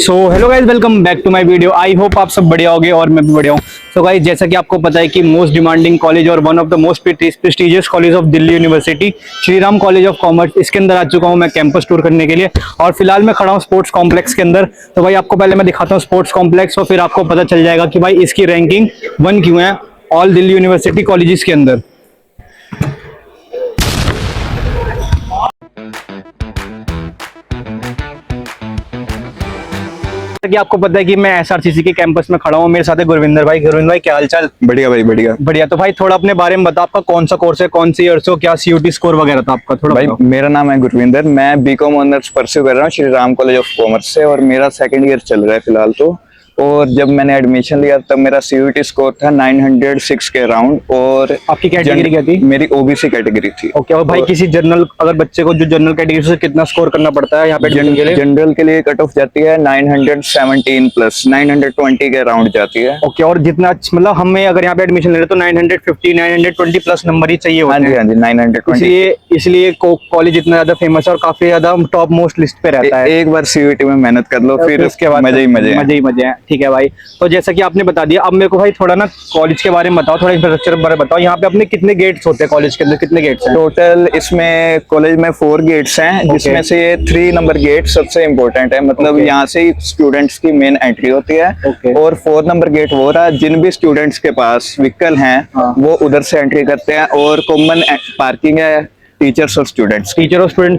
So hello guys, welcome back to my video. I hope आप सब बढ़िया होगे और मैं भी बढ़िया हूँ। सो गाइज, जैसा कि आपको पता है कि मोस्ट डिमांडिंग कॉलेज और one of the most prestigious college of Delhi university Shri Ram college of commerce, इसके अंदर आ चुका हूँ मैं कैंपस टूर करने के लिए। और फिलहाल मैं खड़ा हूँ स्पोर्ट्स कॉम्प्लेक्स के अंदर। तो भाई आपको पहले मैं दिखाता हूँ स्पोर्ट्स कॉम्प्लेक्स और फिर आपको पता चल जाएगा कि भाई इसकी रैंकिंग 1 क्यों है ऑल दिल्ली यूनिवर्सिटी कॉलेजेस के अंदर। कि आपको पता है कि मैं एसआरसीसी के कैंपस में खड़ा हूँ, मेरे साथ है गुरविंदर भाई। गुरविंदर भाई, क्या हाल चाल? बढ़िया भाई, बढ़िया बढ़िया। तो भाई थोड़ा अपने बारे में बताओ, आपका कौन सा कोर्स है, कौन सी ईयर से हो, क्या सीयूटी स्कोर वगैरह था आपका, थोड़ा भाई। बताओ। मेरा नाम है गुरविंदर, मैं बीकॉम ऑनर्स परस्यू कर रहा हूँ Shri Ram college of commerce से और मेरा सेकंड ईयर चल रहा है फिलहाल तो। और जब मैंने एडमिशन लिया तब मेरा सीयूटी स्कोर था 906 के अराउंड। और आपकी कैटेगरी क्या थी? मेरी ओबीसी कैटेगरी थी। ओके। और भाई किसी जनरल, अगर बच्चे को जो जनरल कैटेगरी से कितना स्कोर करना पड़ता है यहाँ पे एडमिशन के लिए? जनरल के लिए कट ऑफ जाती है 917 प्लस 920 के अराउंड जाती है। ओके। और जितना मतलब हमें अगर यहाँ पे एडमिशन ले रहे तो 950 920 प्लस नंबर ही चाहिए होते हैं। हाँ जी 920। इसलिए कॉलेज इतना ज्यादा फेमस है और काफी ज्यादा टॉप मोस्ट लिस्ट पे रहता है। एक बार सीयूटी में मेहनत कर लो, फिर उसके बाद मजे ही मजे हैं। ठीक है भाई। तो जैसा कि आपने बता दिया, अब मेरे को भाई थोड़ा ना कॉलेज के बारे में बताओ, थोड़ा इंफ्रास्ट्रक्चर के बारे में बताओ। यहाँ पे अपने कितने गेट्स होते हैं कॉलेज के अंदर, कितने गेट्स हैं टोटल? इसमें कॉलेज में 4 गेट्स हैं, जिसमें से ये 3 नंबर गेट सबसे इम्पोर्टेंट है। मतलब यहाँ से ही स्टूडेंट्स की मेन एंट्री होती है। और 4 नंबर गेट वो रहा, जिन भी स्टूडेंट्स के पास व्हीकल हैं वो उधर से एंट्री करते हैं। और कॉमन पार्किंग है टीचर्स और स्टूडेंट्स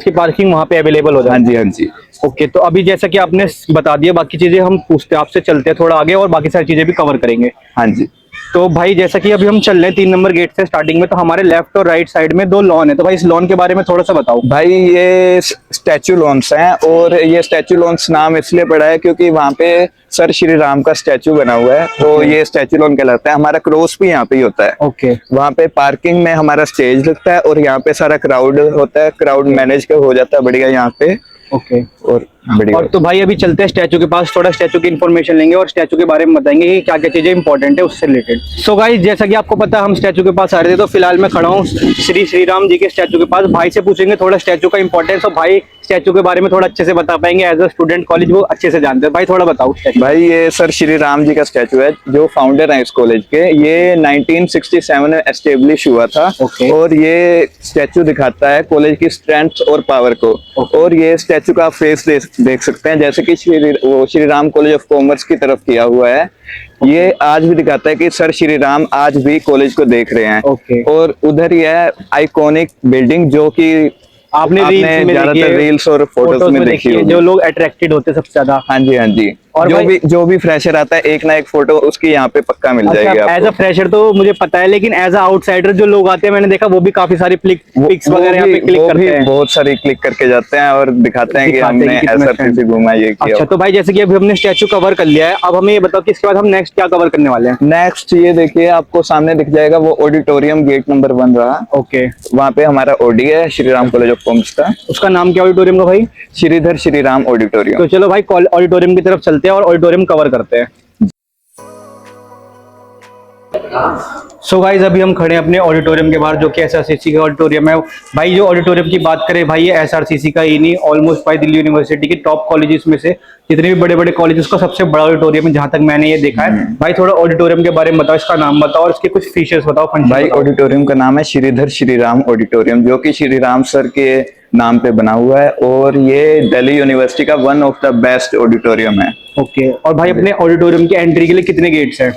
की पार्किंग वहाँ पे अवेलेबल हो जाती है। हाँ जी, हाँ जी। ओके। तो अभी जैसा कि आपने बता दिया, बाकी चीजें हम पूछते हैं आपसे, चलते हैं थोड़ा आगे और बाकी सारी चीजें भी कवर करेंगे। हाँ जी। तो भाई जैसा कि अभी हम चल रहे हैं 3 नंबर गेट से स्टार्टिंग में, तो हमारे लेफ्ट और राइट साइड में 2 लॉन है। तो भाई इस लॉन के बारे में थोड़ा सा बताओ। भाई ये स्टैचू लॉन्स हैं और ये स्टैचू लॉन्स नाम इसलिए पड़ा है क्योंकि वहाँ पे सर श्री राम का स्टैचू बना हुआ है, तो ये स्टैचू लॉन कहलाता है। हमारा क्रॉस भी यहाँ पे ही होता है। ओके। वहाँ पे पार्किंग में हमारा स्टेज लगता है और यहाँ पे सारा क्राउड होता है, क्राउड मैनेज हो जाता है बढ़िया यहाँ पे। ओके। और बढ़िया। और तो भाई अभी चलते हैं स्टैचू के पास, थोड़ा स्टैचू की इन्फॉर्मेशन लेंगे और स्टैचू के बारे में बताएंगे कि क्या क्या चीजें इंपॉर्टेंट है उससे रिलेटेड। सो गाइस, जैसा कि आपको पता है हम स्टैचू के पास आ रहे थे, तो फिलहाल मैं खड़ा हूँ श्री राम जी के स्टैचू के पास। भाई से पूछेंगे थोड़ा स्टैचू का इंपॉर्टेंस, और भाई स्टैचू के बारे में थोड़ा अच्छे से बता पाएंगे। एज अ स्टूडेंट कॉलेज वो अच्छे से जानते हैं। भाई थोड़ा बताओ। भाई ये सर श्री राम जी का स्टैचू है, जो फाउंडर है इस कॉलेज के। ये 1967 में एस्टेब्लिश हुआ था। और ये स्टैचू दिखाता है कॉलेज की स्ट्रेंथ और पावर को। और ये स्टैचू का फेस देख सकते हैं, जैसे कि Shri Ram college of commerce की तरफ किया हुआ है। ये आज भी दिखाता है कि सर श्री राम आज भी कॉलेज को देख रहे हैं। और उधर ही है आइकॉनिक बिल्डिंग, जो कि आपने ज्यादातर रील्स और फोटोज में देखी है, जो लोग अट्रैक्टेड होते हैं सबसे ज्यादा। हाँ जी, हाँ जी। और जो भी फ्रेशर आता है, एक ना एक फोटो उसकी यहाँ पे पक्का मिल जाएगी आपको। एज अ फ्रेशर तो मुझे पता है, लेकिन एज अ आउटसाइडर जो लोग आते हैं, मैंने देखा वो भी काफी सारी पिक्स वगैरह यहाँ पे क्लिक करते हैं। बहुत सारी क्लिक करके जाते हैं और दिखाते हैं कि हमने एसआरसीसी घूमा, ये किया। अच्छा, तो भाई जैसे कि अभी हमने स्टैचू कवर कर लिया है, अब हमें ये बताओ कि इसके बाद हम नेक्स्ट क्या कवर करने वाले हैं। नेक्स्ट ये देखिए, आपको सामने दिख जाएगा वो ऑडिटोरियम, गेट नंबर 1 रहा। ओके। वहाँ पे हमारा ओडी है Shri Ram college of commerce का। उसका नाम क्या ऑडिटोरियम का भाई? श्रीधर श्री राम ऑडिटोरियम। तो चलो भाई ऑडिटोरियम की तरफ चलते हैं और ऑडिटोरियम कवर करते हैं। सो गाइस, अभी हम खड़े हैं अपने ऑडिटोरियम के बाहर, जो कि एसआरसीसी का ऑडिटोरियम है। भाई जो ऑडिटोरियम की बात करें भाई, ये एसआरसीसी का ही नहीं, ऑलमोस्ट भाई दिल्ली यूनिवर्सिटी के टॉप कॉलेजेस में से जितने भी बड़े बड़े कॉलेजेस का सबसे बड़ा ऑडिटोरियम है, जहां तक मैंने ये देखा है। भाई थोड़ा ऑडिटोरियम के बारे में बताओ, इसका नाम बताओ और इसके कुछ फीचर्स बताओ। भाई ऑडिटोरियम का नाम है श्रीधर श्री राम ऑडिटोरियम, जो कि श्री राम सर के नाम पे बना हुआ है। और ये दिल्ली यूनिवर्सिटी का one of the best auditorium है। ओके। और भाई अपने ऑडिटोरियम की एंट्री के लिए कितने गेट्स हैं?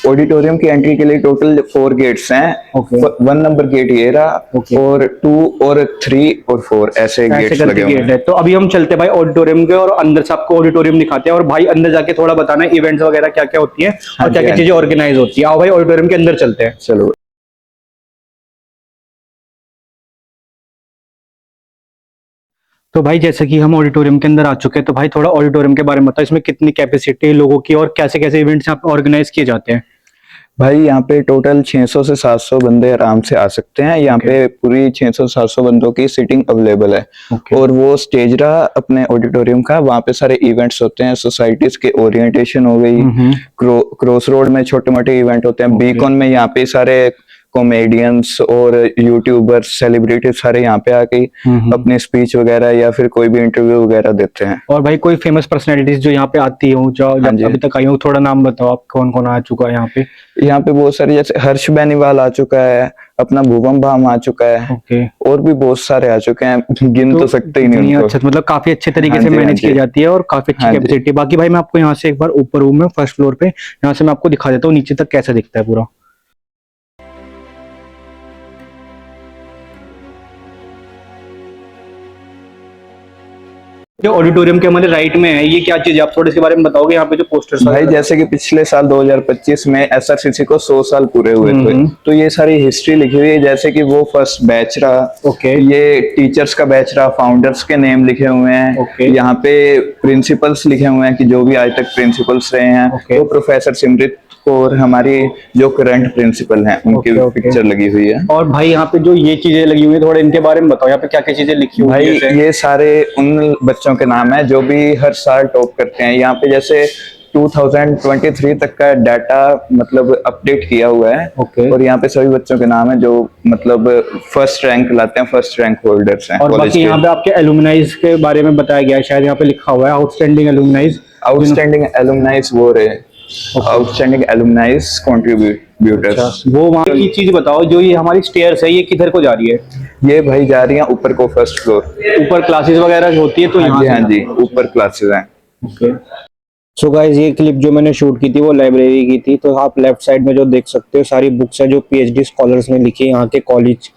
ऑडिटोरियम की एंट्री के लिए टोटल 4 गेट्स हैं। 1 नंबर गेट ये रहा। और 2 और 3 और 4 ऐसे गेट्स लगे हुए हैं। तो अभी हम चलते हैं भाई ऑडिटोरियम के, और अंदर से आपको ऑडिटोरियम दिखाते हैं। और भाई अंदर जाके थोड़ा बताना इवेंट्स वगैरह क्या क्या होती है और क्या क्या चीजें ऑर्गेनाइज होती है। आओ भाई ऑडिटोरियम के अंदर चलते हैं। चलो। तो भाई जैसे कि हम ऑडिटोरियम के अंदर आ चुके हैं, तो भाई थोड़ा ऑडिटोरियम के बारे में बताओ, इसमें कितनी कैपेसिटी है लोगों की और कैसे कैसे इवेंट्स यहाँ पे ऑर्गेनाइज किए जाते हैं। भाई यहाँ पे टोटल 600 से 700 बंदे आराम से आ सकते हैं। यहाँ पे पूरी 600-700 बंदों की सीटिंग अवेलेबल है। और वो स्टेज रहा अपने ऑडिटोरियम का, वहाँ पे सारे इवेंट्स होते हैं। सोसाइटीज के ओरिएंटेशन हो गई, क्रॉस रोड में छोटे मोटे इवेंट होते हैं, बीकॉन में यहाँ पे सारे कॉमेडियंस और यूट्यूबर्स, सेलिब्रिटी सारे यहाँ पे आके अपने स्पीच वगैरह या फिर कोई भी इंटरव्यू वगैरह देते हैं। और भाई कोई फेमस पर्सनैलिटीज जो यहाँ पे आती हो, जो जब अभी तक आई हो, थोड़ा नाम बताओ आप, कौन कौन आ चुका है यहाँ पे? यहाँ पे बहुत सारे, जैसे हर्ष बेनीवाल आ चुका है, अपना भुवन बाम आ चुका है, ओके, और भी बहुत सारे आ चुके हैं, गिन तो सकते ही नहीं उनको। अच्छा, मतलब काफी अच्छे तरीके से हाँ जी, मैनेज की जाती है और काफी अच्छी हाँ जी। कैपेसिटी। बाकी भाई मैं आपको यहाँ से एक बार ऊपर रूम में फर्स्ट फ्लोर पे यहाँ से मैं आपको दिखा देता हूँ नीचे तक कैसा दिखता है पूरा। जो ऑडिटोरियम के हमारे राइट में है, ये क्या चीज है, आप थोड़े इसके बारे में बताओगे? यहाँ पे जो पोस्टर्स भाई जैसे कि पिछले साल 2025 में एसआरसीसी को 100 साल पूरे हुए थे, तो ये सारी हिस्ट्री लिखी हुई है, जैसे कि वो फर्स्ट बैच रहा, ओके, ये टीचर्स का बैच रहा, फाउंडर्स के नेम लिखे हुए हैं, ओके, यहाँ पे प्रिंसिपल्स लिखे हुए हैं कि जो भी आज तक प्रिंसिपल्स रहे हैं, तो प्रोफेसर सिमरत और हमारी जो करंट प्रिंसिपल हैं उनकी पिक्चर लगी हुई है। और भाई यहाँ पे जो ये चीजें लगी हुई है, थोड़े इनके बारे में बताओ, यहाँ पे क्या क्या चीजें लिखी हुई है? भाई ये सारे उन बच्चों के नाम है जो भी हर साल टॉप करते हैं। यहाँ पे जैसे 2023 तक का डाटा मतलब अपडेट किया हुआ है, और यहाँ पे सभी बच्चों के नाम है जो मतलब फर्स्ट रैंक लाते हैं, फर्स्ट रैंक होल्डर्स हैं। और बाकी यहाँ पे आपके एलुमनाइज के बारे में बताया गया है, शायद यहाँ पे लिखा हुआ है आउटस्टैंडिंग एलुमनाइज। आउटस्टैंडिंग एलुमनाइज वो रहे, आउटस्टैंडिंग एलुमनाइज कंट्रीब्यूटर्स। वो वहाँ की चीज बताओ, जो ये हमारी स्टेयर्स है ये किधर को जा रही है? ये भाई जा रही है ऊपर को, फर्स्ट फ्लोर। ऊपर क्लासेस वगैरह होती है तो यहाँ? हाँ जी, ऊपर क्लासेस हैं। ओके, सो गाइस ये क्लिप जो मैंने शूट की थी वो लाइब्रेरी की थी। तो आप लेफ्ट साइड में जो देख सकते हो सारी बुक्स है जो पीएचडी स्कॉलर्स ने लिखी, यहाँ के कॉलेज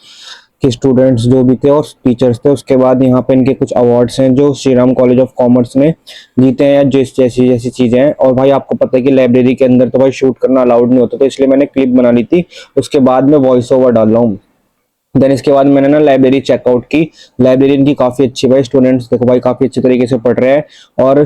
के स्टूडेंट्स जो भी थे और टीचर्स थे। उसके बाद यहाँ पे इनके कुछ अवार्ड्स हैं जो Shri Ram college of commerce ने जीते हैं, या जैसी चीजें हैं। और भाई आपको पता है कि लाइब्रेरी के अंदर तो भाई शूट करना अलाउड नहीं होता, तो इसलिए मैंने क्लिप बना ली थी, उसके बाद में वॉइस ओवर डाल रहा हूँ। देन इसके बाद मैंने ना लाइब्रेरी चेकआउट की। लाइब्रेरी इनकी काफी अच्छी, भाई स्टूडेंट्स देखो भाई काफी अच्छे तरीके से पढ़ रहे हैं, और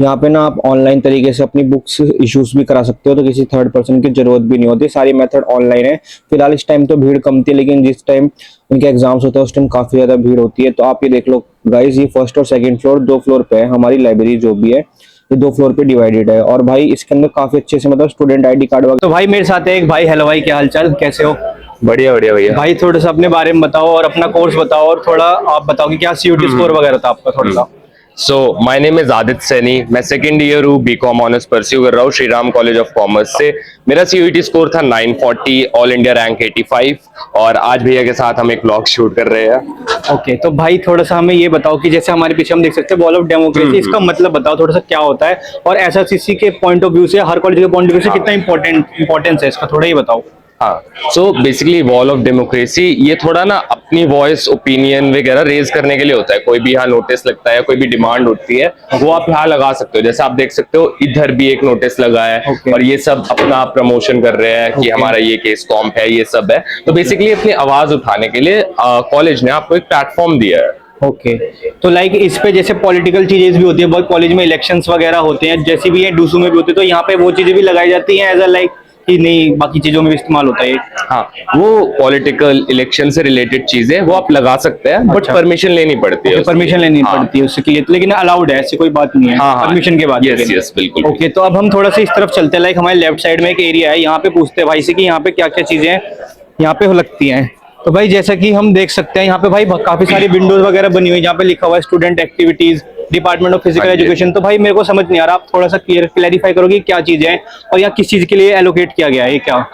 यहाँ पे ना आप ऑनलाइन तरीके से अपनी बुक्स इश्यूज भी करा सकते हो, तो किसी थर्ड पर्सन की जरूरत भी नहीं होती, सारी मेथड ऑनलाइन है। फिलहाल इस टाइम तो भीड़ कम थी, लेकिन जिस टाइम इनके एग्जाम्स होते हैं उस टाइम काफी ज्यादा भीड़ होती है। तो आप ये देख लो गाइज, ये फर्स्ट और सेकंड फ्लोर, 2 फ्लोर पे है हमारी लाइब्रेरी जो भी है, ये 2 फ्लोर पे डिवाइडेड है। और भाई इसके अंदर काफी अच्छे से मतलब स्टूडेंट आईडी कार्ड वगैरह। तो भाई मेरे साथ है एक भाई, हेलो भाई, क्या हालचाल, कैसे हो? बढ़िया बढ़िया भैया। भाई थोड़ा सा अपने बारे में बताओ और अपना कोर्स बताओ, और थोड़ा आप बताओ कि क्या सीयूटी स्कोर वगैरह था आपका थोड़ा सा। So my name is Aditya Saini, मैं सेकंड ईयर हूँ, बीकॉम ऑनर्स परस्यू कर रहा हूँ Shri Ram college of commerce से। मेरा सीयूटी स्कोर था 940, ऑल इंडिया रैंक 85, और आज भैया के साथ हम एक व्लॉग शूट कर रहे हैं। ओके, तो भाई थोड़ा सा हमें ये बताओ कि जैसे हमारे पीछे हम देख सकते हैं वॉल ऑफ डेमोक्रेसी, इसका मतलब बताओ थोड़ा सा क्या होता है, और एसआरसीसी के पॉइंट ऑफ व्यू से, हर कॉलेज के पॉइंट ऑफ व्यू से कितना इंपॉर्टेंस है इसका, थोड़ा ही बताओ। हाँ, so basically wall of democracy ये थोड़ा ना अपनी वॉइस, ओपिनियन वगैरह रेज करने के लिए होता है। कोई भी यहाँ नोटिस लगता है, कोई भी डिमांड होती है, वो आप यहाँ लगा सकते हो। जैसे आप देख सकते हो इधर भी एक नोटिस लगा है, और ये सब अपना प्रमोशन कर रहे हैं कि हमारा ये केस कॉम्प है, ये सब है। तो बेसिकली अपनी आवाज उठाने के लिए कॉलेज ने आपको एक प्लेटफॉर्म दिया है। ओके, तो लाइक इस पे जैसे पॉलिटिकल चीजें भी होती है, बहुत कॉलेज में इलेक्शंस वगैरह होते हैं, जैसे भी है डूसू में भी होते हैं, तो यहाँ पे वो चीजें भी लगाई जाती हैं एज अ लाइक कि नहीं बाकी चीजों में भी इस्तेमाल होता है? हाँ, वो पॉलिटिकल इलेक्शन से रिलेटेड चीजें वो आप लगा सकते हैं, बट परमिशन लेनी पड़ती है। परमिशन लेनी पड़ती है उसके लिए, लेकिन अलाउड है, ऐसी कोई बात नहीं है परमिशन के बाद। यस यस बिल्कुल। ओके, तो अब हम थोड़ा सा इस तरफ चलते हैं, लाइक हमारे लेफ्ट साइड में एक एरिया है, यहाँ पे पूछते हैं भाई से कि यहाँ पे क्या क्या चीजें यहाँ पे लगती हैं। तो भाई जैसा कि हम देख सकते हैं यहाँ पे भाई काफी सारी विंडोज वगैरह बनी हुई है, जहाँ पे लिखा हुआ है student activities, department of physical education. तो भाई मेरे को समझ नहीं आ रहा, आप थोड़ा सा क्लैरिफाई करोगे क्या चीज है और यहाँ किस चीज के लिए एलोकेट किया गया है क्या?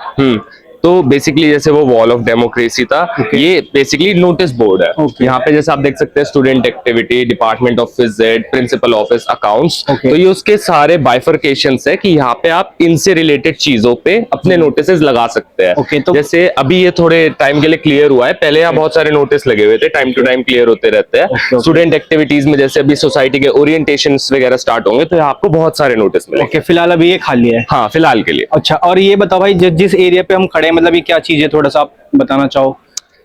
तो बेसिकली जैसे वो वॉल ऑफ डेमोक्रेसी था, ये बेसिकली नोटिस बोर्ड है। यहाँ पे जैसे आप देख सकते हैं student activity, department of physics, principal office, accounts. तो ये उसके सारे बाइफर्केशंस है कि यहाँ पे आप इनसे रिलेटेड चीजों पे अपने नोटिसेस लगा सकते हैं। तो जैसे अभी ये थोड़े टाइम के लिए क्लियर हुआ है, पहले यहाँ बहुत सारे नोटिस लगे हुए थे, टाइम टू टाइम क्लियर होते रहते हैं। स्टूडेंट एक्टिविटीज में जैसे अभी सोसाइटी के ओरिएंटेशन वगैरह स्टार्ट होंगे, तो यहाँ आपको बहुत सारे नोटिस मिलेंगे। फिलहाल अभी ये खाली है? हाँ, फिलहाल के लिए। अच्छा, और ये बताओ भाई जिस एरिया पे हम खड़े हैं, मतलब ये क्या चीज है, थोड़ा सा आप बताना चाहो?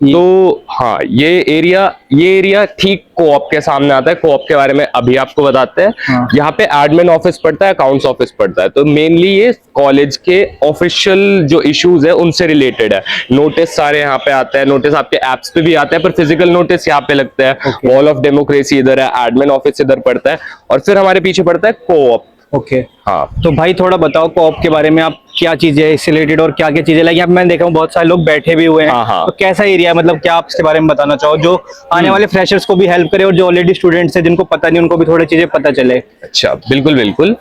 तो हाँ, ये एरिया ठीक कोऑप के सामने आता है। कोऑप के बारे में अभी आपको बताते हैं। यहाँ पे एडमिन ऑफिस पड़ता है, अकाउंट्स ऑफिस पड़ता है। तो मेनली ये कॉलेज के ऑफिशियल जो इश्यूज है उनसे रिलेटेड है। नोटिस सारे यहाँ पे आते हैं, नोटिस आपके एप्स पे भी आता है, पर फिजिकल नोटिस यहाँ पे लगता है। वॉल ऑफ डेमोक्रेसी इधर है, एडमिन ऑफिस इधर पड़ता है, और फिर हमारे पीछे पड़ता है कोऑप। ओके। हाँ। तो भाई थोड़ा बताओ कोऑप के बारे में, आप क्या चीजें है इससे रिलेटेड और क्या क्या चीजें, लाइक यहाँ पे मैंने देखा हूँ बहुत सारे लोग बैठे भी हुए हैं। हाँ, हाँ। तो कैसा एरिया है, मतलब क्या आप इसके बारे में बताना चाहो, जो आने वाले फ्रेशर्स को भी हेल्प करे और जो ऑलरेडी स्टूडेंट्स हैं जिनको पता नहीं उनको भी थोड़ी चीजें पता चले। अच्छा, बिल्कुल बिल्कुल।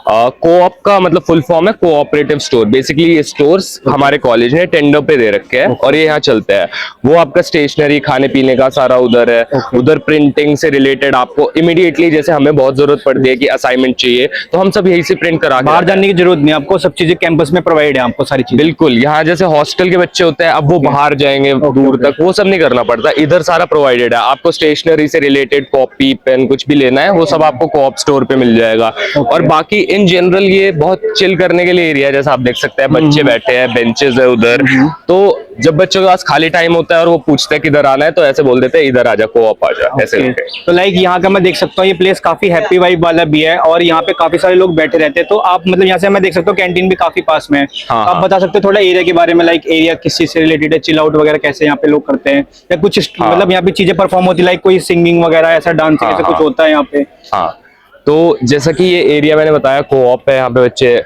कोऑप का मतलब फुल फॉर्म है कोऑपरेटिव स्टोर। बेसिकली ये स्टोर्स हमारे कॉलेज ने टेंडर पे दे रखे हैं और ये यहाँ चलते हैं। वो आपका स्टेशनरी, खाने पीने का सारा उधर है। उधर प्रिंटिंग से रिलेटेड आपको इमीडिएटली, जैसे हमें बहुत जरूरत पड़ती है कि असाइनमेंट चाहिए तो हम सब यही से प्रिंट करा के बाहर जाने की जरूरत नहीं, आपको सब चीजें कैंपस में प्रोवाइड है, आपको सारी चीजें। बिल्कुल। यहाँ जैसे हॉस्टल के बच्चे होते हैं, अब वो बाहर जाएंगे दूर तक, वो सब नहीं करना पड़ता, इधर सारा प्रोवाइडेड है। आपको स्टेशनरी से रिलेटेड कॉपी पेन कुछ भी लेना है वो सब आपको कोऑप स्टोर पे मिल जाएगा। और बाकी इन जनरल ये बहुत चिल करने के लिए एरिया है। जैसा आप देख सकते हैं बच्चे बैठे हैं, बेंचेस है उधर। तो जब बच्चों के पास खाली टाइम होता है और वो पूछते हैं किधर आना है तो ऐसे बोल देते हैं इधर आजा, कोऑप आजा, ऐसे करके। तो लाइक यहाँ का मैं देख सकता हूँ ये प्लेस काफी हैप्पी वाइब वाला भी है और यहाँ पे काफी सारे लोग बैठे रहते हैं। तो आप मतलब यहाँ से मैं देख सकता हूँ कैंटीन भी काफी पास में है। हाँ, आप बता सकते हो थोड़ा एरिया के बारे में, लाइक एरिया किस चीज से रिलेटेड है, चिल आउट वगैरह कैसे यहाँ पे लोग करते हैं, या कुछ मतलब यहाँ पे चीजें परफॉर्म होती है, लाइक कोई सिंगिंग वगैरह ऐसा डांसिंग ऐसा कुछ होता है यहाँ पे? हाँ, तो जैसा कि ये एरिया मैंने बताया कोऑप है, यहाँ पे बच्चे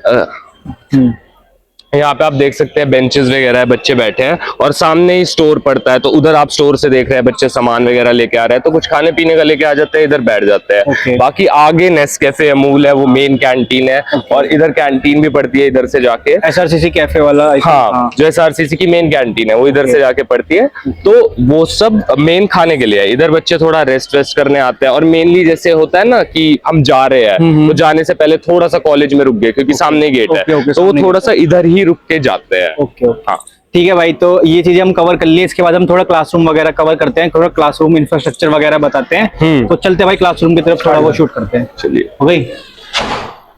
यहाँ पे आप देख सकते हैं बेंचेस वगैरह है, बच्चे बैठे हैं और सामने ही स्टोर पड़ता है। तो उधर आप स्टोर से देख रहे हैं बच्चे सामान वगैरह लेके आ रहे हैं, तो कुछ खाने पीने का लेके आ जाते हैं, इधर बैठ जाते हैं। बाकी आगे नेस्कैफे अमूल है, वो मेन कैंटीन है। और इधर कैंटीन भी पड़ती है इधर से जाके, एसआरसीसी कैफे वाला। हाँ, जो एसआरसीसी की मेन कैंटीन है वो इधर से जाके पड़ती है। तो वो सब मेन खाने के लिए है। इधर बच्चे थोड़ा रेस्ट वेस्ट करने आते हैं और मेनली जैसे होता है ना कि हम जा रहे हैं तो जाने से पहले थोड़ा सा कॉलेज में रुक गए क्योंकि सामने गेट है, तो वो थोड़ा सा इधर ही रुक के जाते हैं। ओके। हाँ, ठीक है भाई, तो ये चीजें हम कवर कर लिए। इसके बाद हम थोड़ा क्लासरूम वगैरह कवर करते हैं, थोड़ा क्लासरूम इंफ्रास्ट्रक्चर वगैरह बताते हैं। तो चलते हैं भाई क्लासरूम की तरफ, थोड़ा वो शूट करते हैं। चलिए। हो गई।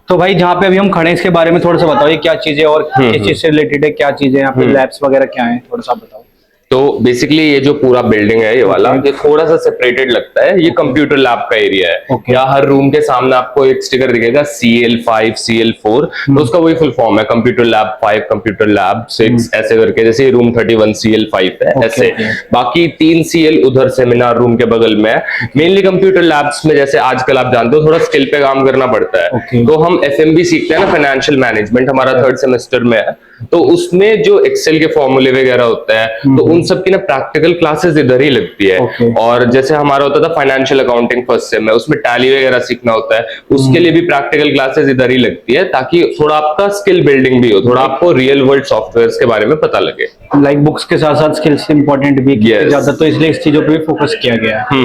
तो भाई जहाँ पे अभी हम खड़े हैं इसके बारे में थोड़ा सा बताओ, ये क्या चीजें और किस चीज से रिलेटेड है, क्या चीजें यहाँ पे लैब्स वगैरह क्या है, थोड़ा सा बताओ। तो बेसिकली ये जो पूरा बिल्डिंग है ये वाला, ये थोड़ा सा सेपरेटेड लगता है। ये कंप्यूटर लैब का एरिया है। यहाँ हर रूम के सामने आपको एक स्टिकर दिखेगा CL5 CL4, तो उसका वही फुल फॉर्म है, कंप्यूटर लैब 5 कंप्यूटर लैब 6 ऐसे करके। जैसे रूम 31 CL5 है ऐसे। बाकी 3 CL उधर सेमिनार रूम के बगल में है। मेनली कंप्यूटर लैब्स में जैसे आजकल आप जानते हो थोड़ा स्किल पे काम करना पड़ता है। तो हम FMB सीखते हैं ना, फाइनेंशियल मैनेजमेंट, हमारा 3rd सेमेस्टर में है। तो उसमें जो एक्सेल के फॉर्मूले वगैरह होते हैं तो उन सब की ना प्रैक्टिकल क्लासेस इधर ही लगती है। और जैसे हमारा होता था फाइनेंशियल अकाउंटिंग फर्स्ट सेम में, उसमें टैली वगैरह सीखना होता है, उसके लिए भी प्रैक्टिकल क्लासेस इधर ही लगती है ताकि थोड़ा आपका स्किल बिल्डिंग भी हो, थोड़ा आपको रियल वर्ल्ड सॉफ्टवेयर्स के बारे में पता लगे। लाइक बुक्स के साथ साथ स्किल्स इंपॉर्टेंट भी ज्यादा, तो इसलिए इस चीजों पे भी फोकस किया गया है।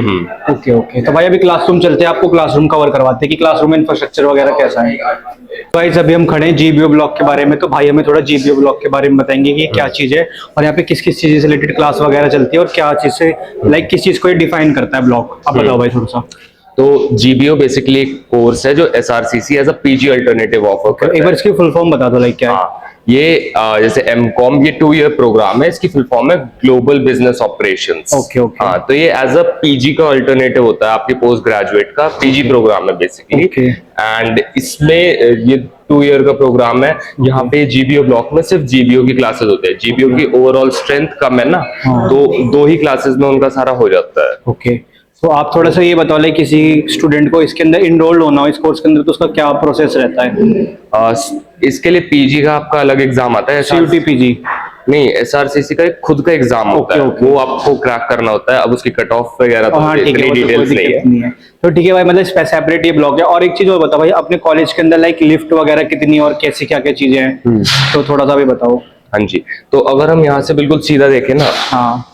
Okay okay. तो भाई अभी क्लासरूम चलते हैं, आपको क्लासरूम कवर करवाते हैं कि क्लासरूम इंफ्रास्ट्रक्चर वगैरह कैसा है। भाई अभी हम खड़े हैं GBO ब्लॉक के बारे में, तो भाई हमें थोड़ा GBO ब्लॉक के बारे में बताएंगे कि क्या चीज है और यहाँ पे किस किस चीज से रिलेटेड क्लास वगैरह चलती है और क्या चीज से लाइक किस चीज को ये डिफाइन करता है ब्लॉक, आप बताओ भाई थोड़ा सा। तो GBO बेसिकली एक कोर्स है जो SRCC as a PG alternative offer करता है। एक बार इसकी फुल फॉर्म बता दो, लाइक क्या है? ये जैसे MCOM, ये 2 ईयर प्रोग्राम है, इसकी फुल फॉर्म है ग्लोबल बिजनेस ऑपरेशंस। ओके। हाँ, तो ये एज अ PG का अल्टरनेटिव होता है, आपके पोस्ट ग्रेजुएट का PG प्रोग्राम है बेसिकली। एंड इसमें ये 2 ईयर का प्रोग्राम है। यहाँ पे GBO ब्लॉक में सिर्फ GBO की क्लासेस होते हैं। GBO की ओवरऑल स्ट्रेंथ कम है ना, तो 2 ही क्लासेस में उनका सारा हो जाता है। ओके। तो आप थोड़ा सा ये बताओ, लाइक किसी स्टूडेंट को इसके अंदर इनरोल्ड होना हो इस कोर्स के अंदर, तो उसका क्या प्रोसेस रहता है? इसके लिए PG का आपका अलग एग्जाम आता है। CUT PG नहीं, SRCC का एक खुद का एग्जाम होता है, वो आपको क्रैक करना होता है। अब उसकी कट ऑफ वगैरह तो इतनी डिटेल्स नहीं है। तो ठीक है भाई, मतलब सेपरेट ये ब्लॉक है। और एक चीज और बताओ भाई, अपने कॉलेज के अंदर लाइक लिफ्ट वगैरह कितनी और कैसी क्या क्या चीजें हैं, तो थोड़ा सा भी बताओ। हाँ जी, तो अगर हम यहाँ से बिल्कुल सीधा देखें ना, हाँ,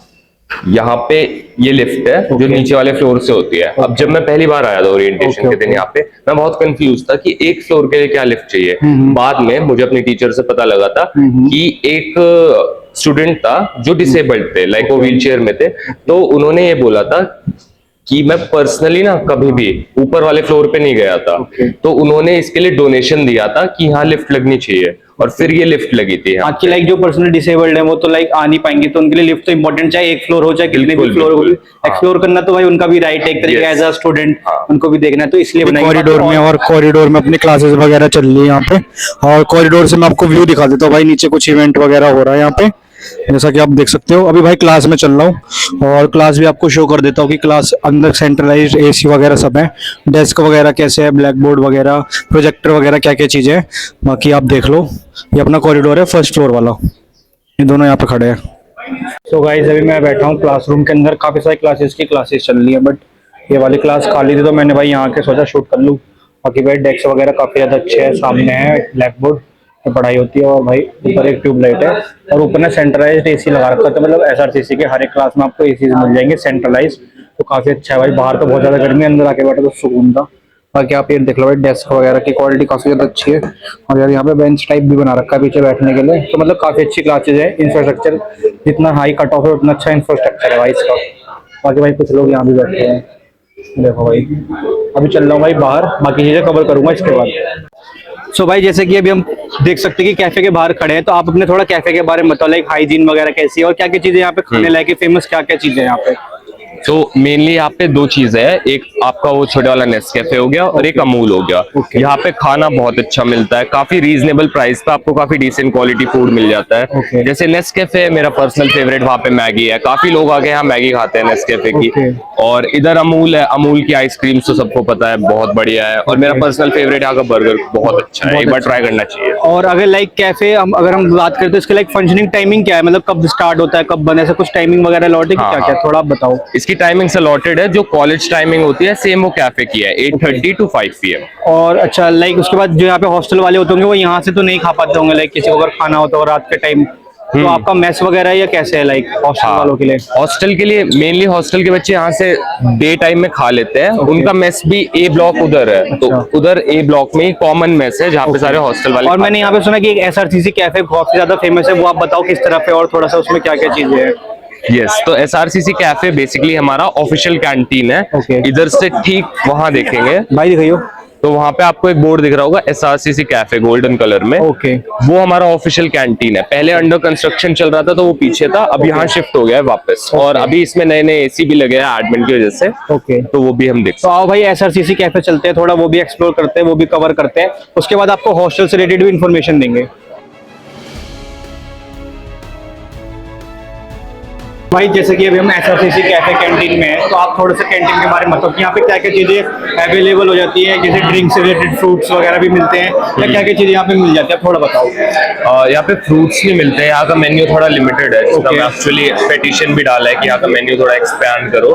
यहाँ पे ये लिफ्ट है जो नीचे वाले फ्लोर से होती है। अब जब मैं पहली बार आया था ओरिएंटेशन के दिन यहाँ पे, मैं बहुत कंफ्यूज था कि एक फ्लोर के लिए क्या लिफ्ट चाहिए। बाद में मुझे अपनी टीचर से पता लगा था कि एक स्टूडेंट था जो डिसेबल्ड थे, लाइक वो व्हीलचेयर में थे, तो उन्होंने ये बोला था कि मैं पर्सनली ना कभी भी ऊपर वाले फ्लोर पे नहीं गया था। तो उन्होंने इसके लिए डोनेशन दिया था कि यहाँ लिफ्ट लगनी चाहिए, और फिर ये लिफ्ट लगी थी। आपकी लाइक जो पर्सनल डिसेबल्ड है वो तो लाइक आ नहीं पाएंगे, तो उनके लिए लिफ्ट तो इंपॉर्टेंट, चाहे एक फ्लोर हो चाहे कितने भी फ्लोर हो। एक्सप्लोर करना तो भाई उनका भी राइट है एक तरीके एज अ स्टूडेंट, उनको भी देखना है, तो इसलिए कॉरिडोर में। और कॉरिडोर में अपनी क्लासेस वगैरह चल रही है यहाँ पे, और कॉरिडोर से मैं आपको व्यू दिखा देता हूँ भाई। नीचे कुछ इवेंट वगैरह हो रहा है यहाँ पे, जैसा कि आप देख सकते हो। अभी भाई क्लास में चल रहा हूँ और क्लास भी आपको शो कर देता हूँ कि क्लास अंदर सेंट्रलाइज्ड एसी वगैरह सब है, डेस्क वगैरह कैसे है, ब्लैक बोर्ड वगैरह, प्रोजेक्टर वगैरह क्या क्या चीज़ें हैं, बाकी आप देख लो। ये अपना कॉरिडोर है फर्स्ट फ्लोर वाला, ये दोनों यहाँ पे खड़े हैं। सो गाइस अभी मैं बैठा हूँ क्लासरूम के अंदर, काफ़ी सारी क्लासेस चल रही है, बट ये वाली क्लास खाली थी तो मैंने भाई यहाँ के सोचा शूट कर लूँ। बाकी भाई डेस्क वगैरह काफ़ी ज़्यादा अच्छे हैं, सामने है ब्लैक बोर्ड पे पढ़ाई होती है, और भाई ऊपर एक ट्यूबलाइट है और ऊपर ने सेंट्रलाइज्ड एसी लगा रखा है। तो मतलब एसआरसीसी के हर एक क्लास में आपको एसी मिल जाएंगे सेंट्रलाइज, तो काफ़ी अच्छा है भाई। बाहर तो बहुत ज़्यादा गर्मी है, अंदर आके बैठे तो सुकून था। बाकी आप ये देख लो भाई, डेस्क वगैरह की क्वालिटी काफ़ी ज़्यादा अच्छी है, और यार यहाँ पे बेंच टाइप भी बना रखा है पीछे बैठने के लिए। तो मतलब काफ़ी अच्छी क्लासेज है। इंफ्रास्ट्रक्चर जितना हाई कट ऑफ है उतना अच्छा इंफ्रास्ट्रक्चर है भाई इसका। बाकी भाई कुछ लोग यहाँ भी बैठे हैं, देखो भाई। अभी चल रहा हूँ भाई बाहर, बाकी चीज़ें कवर करूंगा इसके बाद। सो भाई जैसे कि अभी हम देख सकते हैं कि कैफे के बाहर खड़े हैं, तो आप अपने थोड़ा कैफे के बारे में बताओ, लाइक हाइजीन वगैरह कैसी है और क्या क्या चीजें यहाँ पे खाने लायक है, फेमस क्या क्या चीजें हैं यहाँ पे। तो मेनली यहाँ पे दो चीजें हैं, एक आपका वो छोटे वाला नेस्कैफे हो गया और एक अमूल हो गया। यहाँ पे खाना बहुत अच्छा मिलता है, काफी रीजनेबल प्राइस पे आपको काफी डिसेंट क्वालिटी फूड मिल जाता है। जैसे नेस्कैफे मेरा पर्सनल फेवरेट, वहाँ पे मैगी है, काफी लोग आके यहाँ मैगी खाते हैं नेस्कैफे की। और इधर अमूल है, अमूल की आइसक्रीम तो सबको पता है बहुत बढ़िया है। और मेरा पर्सनल फेवरेट यहाँ का बर्गर बहुत अच्छा है, एक बार ट्राई करना चाहिए। और अगर लाइक कैफे अगर हम बात करें तो इसके लाइक फंक्शनिंग टाइमिंग क्या है, मतलब कब स्टार्ट होता है, कब बंद, ऐसा कुछ टाइमिंग वगैरह लॉट है कि क्या क्या, थोड़ा आप बताओ। इसकी टाइमिंग अलॉटेड है, जो कॉलेज टाइमिंग होती है सेम वो कैफे की है, 8:30 to 5 PM। और अच्छा लाइक उसके बाद जो यहाँ पे हॉस्टल वाले होते होंगे वो यहाँ से तो नहीं खा पाते होंगे, लाइक किसी को अगर खाना होता हो रात के टाइम, तो आपका मेस वगैरह या कैसे है लाइक हॉस्टल वालों के लिए। हॉस्टल के लिए मेनली हॉस्टल के बच्चे यहाँ से डे टाइम में खा लेते हैं। उनका मेस भी ए ब्लॉक उधर है, तो उधर ए ब्लॉक में ही कॉमन मेस है जहाँ पे सारे हॉस्टल वाले। और मैंने यहाँ पे सुना कि एक एसआरसीसी कैफे बहुत ज्यादा फेमस है, वो आप बताओ किस तरफ है और थोड़ा सा उसमें क्या क्या चीजें हैं। यस, तो एसआरसीसी कैफे बेसिकली हमारा ऑफिशियल कैंटीन है। इधर से ठीक वहां देखेंगे भाई, दिखाइयो, तो वहां पे आपको एक बोर्ड दिख रहा होगा एसआरसीसी कैफे गोल्डन कलर में। वो हमारा ऑफिशियल कैंटीन है। पहले अंडर कंस्ट्रक्शन चल रहा था तो वो पीछे था, अब यहाँ शिफ्ट हो गया है वापस। और अभी इसमें नए नए एसी भी लगे हैं एडमिन की वजह से, तो वो भी हम देख। तो आओ भाई एसआरसीसी कैफे चलते हैं, थोड़ा वो भी एक्सप्लोर करते हैं, वो भी कवर करते हैं। उसके बाद आपको हॉस्टल से रिलेटेड भी इन्फॉर्मेशन देंगे। भाई जैसे कि अभी हम एसआरसीसी कैफे कैंटीन में है, तो आप थोड़ा सा कैंटीन के बारे में बताओ कि यहाँ पे क्या क्या चीजें अवेलेबल हो जाती है, जैसे ड्रिंक्स से रिलेटेड फ्रूट्स वगैरह भी मिलते हैं, या क्या क्या चीजें यहाँ पे मिल जाती है, थोड़ा बताओ। यहाँ पे फ्रूट्स नहीं मिलते हैं, यहाँ का मेन्यू थोड़ा लिमिटेड है, जिसका मैं एक्चुअली पेटिशन भी डाला है कि यहाँ का मेन्यू थोड़ा एक्सपैंड करो।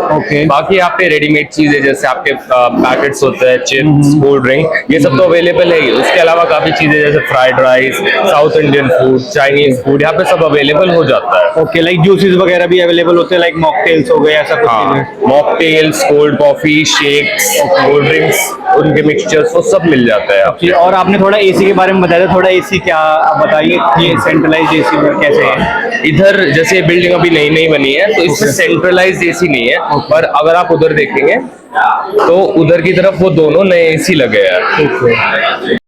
बाकी यहाँ पे रेडीमेड चीजें जैसे आपके पैकेट्स होते हैं, चिप्स, कोल्ड ड्रिंक, ये सब तो अवेलेबल है ही। उसके अलावा काफी चीजें जैसे fried rice, south Indian food, Chinese food, यहाँ पे सब अवेलेबल हो जाता है। ओके, लाइक जूसेस वगैरह भी अवेलेबल होते हैं, लाइक मॉकटेल्स हो गए, ऐसा कुछ। Mocktails, cold coffee, shakes, cold drinks, उनके मिक्सचर्स वो सब मिल जाता है आपको। और आपने थोड़ा एसी के बारे में बताया, थोड़ा एसी क्या आप बताइए, ये सेंट्रलाइज्ड एसी कैसे है। इधर जैसे बिल्डिंग अभी नई नई बनी है तो इसमें सेंट्रलाइज्ड एसी नहीं है, पर अगर आप उधर देखेंगे तो उधर की तरफ वो दोनों नए एसी लगे हैं।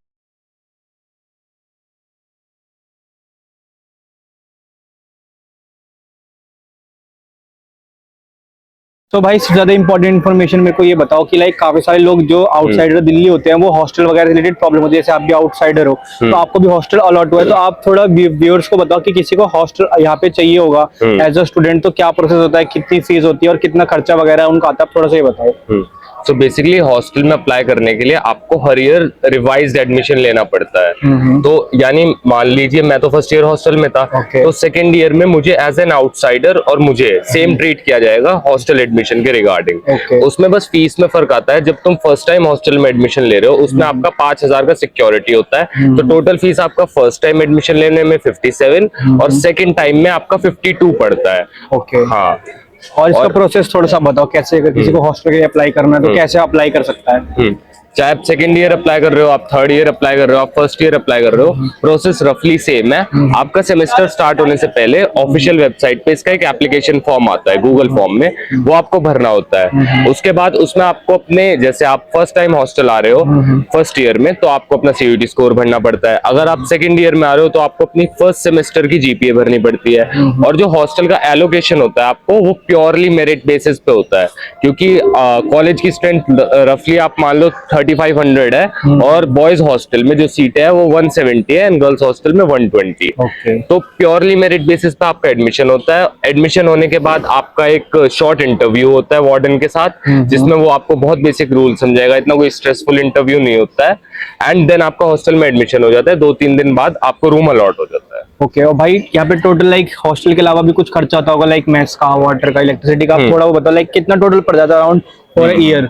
तो भाई सबसे ज्यादा इंपॉर्टेंट इन्फॉर्मेशन मेरे को ये बताओ कि लाइक काफी सारे लोग जो आउटसाइडर दिल्ली होते हैं वो हॉस्टल वगैरह रिलेटेड प्रॉब्लम होती है, जैसे आप भी आउटसाइडर हो तो आपको भी हॉस्टल अलॉट हुआ है, तो आप थोड़ा व्यूअर्स को बताओ कि किसी को हॉस्टल यहाँ पे चाहिए होगा एज अ स्टूडेंट, तो क्या प्रोसेस होता है, कितनी फीस होती है और कितना खर्चा वगैरह उनका आता है, थोड़ा सा ये बताओ। तो बेसिकली हॉस्टल में अप्लाई करने के लिए आपको हर ईयर रिवाइज्ड एडमिशन लेना पड़ता है। तो यानी मान लीजिए मैं तो फर्स्ट ईयर हॉस्टल में था, तो सेकंड ईयर में मुझे एज एन आउटसाइडर और मुझे सेम ट्रीट किया जाएगा हॉस्टल एडमिशन के रिगार्डिंग। उसमें बस फीस में फर्क आता है। जब तुम फर्स्ट टाइम हॉस्टल में एडमिशन ले रहे हो उसमें आपका 5,000 का सिक्योरिटी होता है, तो टोटल फीस आपका फर्स्ट टाइम एडमिशन लेने में 57 और सेकेंड टाइम में आपका 52 पड़ता है। हाँ, और इसका प्रोसेस थोड़ा सा बताओ, कैसे अगर किसी को हॉस्टल के लिए अप्लाई करना है तो कैसे अप्लाई कर सकता है। चाहे आप सेकंड ईयर अप्लाई कर रहे हो, आप थर्ड ईयर अप्लाई कर रहे हो, आप फर्स्ट ईयर अप्लाई कर रहे हो, प्रोसेस रफली सेम है। आपका सेमेस्टर स्टार्ट होने से पहले ऑफिशियल वेबसाइट पे इसका एक एप्लीकेशन फॉर्म आता है गूगल फॉर्म में, वो आपको भरना होता है। उसके बाद उसमें आपको अपने, जैसे आप फर्स्ट टाइम हॉस्टल आ रहे हो फर्स्ट ईयर में, तो आपको अपना सीयूटी स्कोर भरना पड़ता है। अगर आप सेकंड ईयर में आ रहे हो तो आपको अपनी फर्स्ट सेमेस्टर की जीपीए भरनी पड़ती है। और जो हॉस्टल का एलोकेशन होता है आपको, वो प्योरली मेरिट बेसिस पे होता है, क्योंकि कॉलेज की स्ट्रेंथ रफली आप मान लो 3500 है और बॉयज हॉस्टल में जो सीट है वो 170 है एंड गर्ल्स हॉस्टल में 120। ओके तो प्योरली मेरिट बेसिस पे आपका एडमिशन होता है। एडमिशन होने के बाद आपका एक शॉर्ट इंटरव्यू होता है वार्डन के साथ, जिसमें वो आपको बहुत बेसिक रूल समझाएगा, इतना कोई स्ट्रेसफुल इंटरव्यू नहीं होता है। एंड देन आपका हॉस्टल में एडमिशन हो जाता है, 2-3 दिन बाद आपको रूम अलॉट हो जाता है। ओके और भाई यहाँ पे टोटल लाइक हॉस्टल के अलावा भी कुछ खर्चा आता होगा, लाइक मेस का, वाटर का, इलेक्ट्रिसिटी का, आप थोड़ा वो बताओ लाइक कितना टोटल पड़ जाता है अराउंड फॉर ईयर?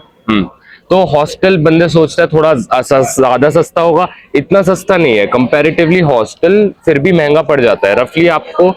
तो हॉस्टल बंदे सोचते हैं थोड़ा ज्यादा सस्ता होगा, इतना सस्ता नहीं है कंपैरेटिवली। हॉस्टल फिर भी महंगा पड़ जाता है, रफली आपको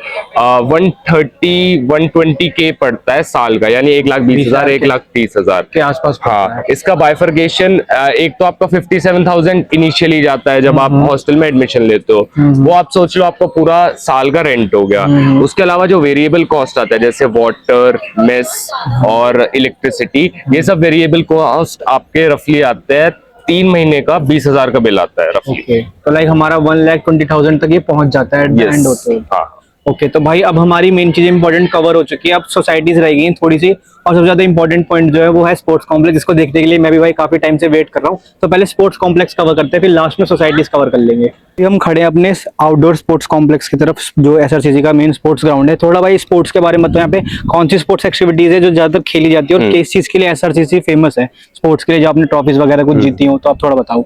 130-120 के पड़ता है साल का, यानी 1,20,000 1,30,000 के आसपास पड़ता हाँ। है। इसका बाइफरकेशन एक तो आपका 57,000 इनिशियली जाता है जब आप हॉस्टल में एडमिशन लेते हो, वो आप सोच लो आपका पूरा साल का रेंट हो गया। उसके अलावा जो वेरिएबल कॉस्ट आता है जैसे वाटर, मेस और इलेक्ट्रिसिटी, ये सब वेरिएबल कॉस्ट आपके रफली आते हैं 3 महीने का 20,000 का बिल आता है रफली। ओके तो लाइक हमारा 1,20,000 तक ये पहुंच जाता है एंड होते हैं। हाँ। ओके तो भाई अब हमारी मेन चीज इंपॉर्टेंट कवर हो चुकी है, अब सोसाइटीज रह गई थोड़ी सी, और सबसे ज्यादा इंपॉर्टेंट पॉइंट जो है वो है स्पोर्ट्स कॉम्प्लेक्स। इसको देखने के लिए मैं भी भाई काफी टाइम से वेट कर रहा हूँ। तो पहले स्पोर्ट्स कॉम्प्लेक्स कवर करते हैं, फिर लास्ट में सोसाइटीज कवर कर लेंगे। अभी हम खड़े हैं अपने आउटडोर स्पोर्ट्स कॉम्प्लेक्स की तरफ, जो एसआरसीसी का मेन स्पोर्ट्स ग्राउंड है। थोड़ा भाई स्पोर्ट्स के बारे में बताओ, यहाँ पे कौन सी स्पोर्ट्स एक्टिविटीज है जो ज्यादातर खेली जाती है और किस चीज के लिए एसआरसीसी फेमस है स्पोर्ट्स के लिए, जो आपने ट्रॉफीज वगैरह कुछ जीती हो, तो आप थोड़ा बताओ।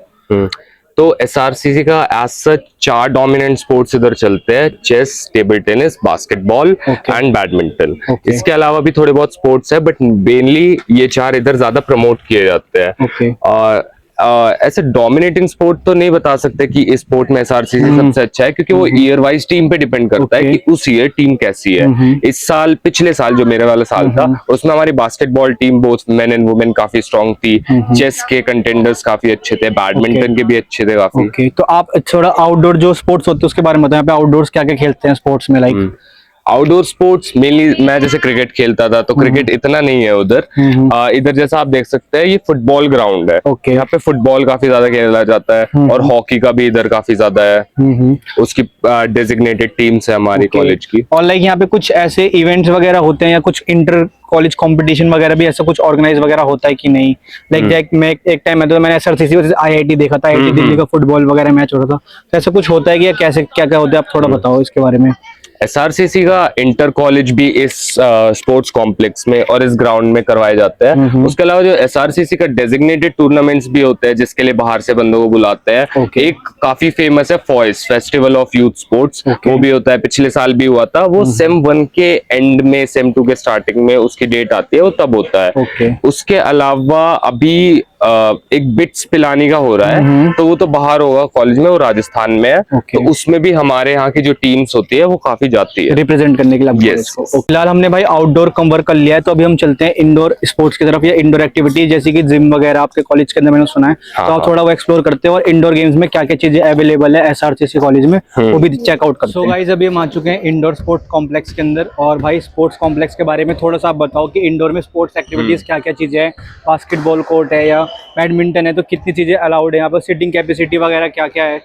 तो एसआरसीसी का एज सच 4 डोमिनेंट स्पोर्ट्स इधर चलते हैं, chess, table tennis, basketball and badminton. इसके अलावा भी थोड़े बहुत स्पोर्ट्स है, बट मेनली ये 4 इधर ज्यादा प्रमोट किए जाते हैं। और ऐसे डोमिनेटिंग स्पोर्ट तो नहीं बता सकते कि इस स्पोर्ट में एसआरसीसी सबसे अच्छा है, क्योंकि वो ईयर वाइज टीम पे डिपेंड करता है कि उस ईयर टीम कैसी है। इस साल, पिछले साल जो मेरे वाला साल था, उसमें हमारी basketball team both men and women काफी स्ट्रांग थी, चेस के कंटेंडर्स काफी अच्छे थे, बैडमिंटन के भी अच्छे थे काफी। तो आप थोड़ा आउटडोर जो स्पोर्ट्स होते हैं उसके बारे में बताओ, यहाँ पे आउटडोर्स क्या क्या खेलते हैं स्पोर्ट्स में? लाइक आउटडोर स्पोर्ट्स मेनली मैं जैसे क्रिकेट खेलता था, तो क्रिकेट इतना नहीं है उधर। इधर जैसा आप देख सकते हैं ये फुटबॉल ग्राउंड है। यहाँ पे फुटबॉल काफी ज्यादा खेला जाता है और हॉकी का भी इधर काफी ज्यादा है। उसकी डेजिग्नेटेड टीम्स है हमारी कॉलेज की। और लाइक यहाँ पे कुछ ऐसे इवेंट्स वगैरह होते हैं या कुछ इंटर कॉलेज कंपटीशन वगैरह भी ऐसा कुछ ऑर्गेनाइज वगैरह होता है कि नहीं? लाइक मैं एक टाइम में तो मैंने एसआरसीसी वर्सेस आईआईटी देखा था, आईआईटी दिल्ली का फुटबॉल वगैरह मैच हो रहा था, तो ऐसा कुछ होता है कि कैसे क्या क्या होता है, आप थोड़ा बताओ इसके बारे में। एसआरसीसी का इंटर कॉलेज भी इस स्पोर्ट्स कॉम्प्लेक्स में और इस ग्राउंड में करवाए जाते हैं। उसके अलावा जो एसआरसीसी का डेजिग्नेटेड टूर्नामेंट्स भी होते हैं जिसके लिए बाहर से बंदों को बुलाते हैं। एक काफी फेमस है फॉयस, फेस्टिवल ऑफ यूथ स्पोर्ट्स, वो भी होता है, पिछले साल भी हुआ था। वो सेम 1 के एंड में, सेम 2 के स्टार्टिंग में उसकी डेट आती है, वो तब होता है। उसके अलावा अभी एक बिट्स पिलानी का हो रहा है, तो वो तो बाहर होगा कॉलेज में, वो राजस्थान में है। तो उसमें भी हमारे यहाँ की जो टीम्स होती है वो काफी जाती है रिप्रेजेंट करने के लिए। Yes. फिलहाल हमने भाई आउटडोर कवर कर लिया है, तो अभी हम चलते हैं इंडोर स्पोर्ट्स की तरफ, या इंडोर एक्टिविटी जैसे कि जिम वगैरह आपके कॉलेज के अंदर मैंने सुना है। तो आप थोड़ा वो एक्सप्लोर करते हैं और इंडोर गेम्स में क्या क्या चीजें अवेलेबल है एसआरसीसी कॉलेज में, वो भी चेकआउट करते हैं। सो गाइस अभी हम आ चुके हैं इंडोर स्पोर्ट्स कॉम्प्लेक्स के अंदर, और भाई स्पोर्ट्स कॉम्प्लेक्स के बारे में थोड़ा सा आप बताओ कि इंडोर में स्पोर्ट्स एक्टिविटीज क्या क्या चीजें हैं। बास्केटबॉल कोर्ट है या बैडमिंटन है, तो कितनी चीजें अलाउड है यहाँ पर, सीटिंग कैपेसिटी वगैरह क्या क्या है,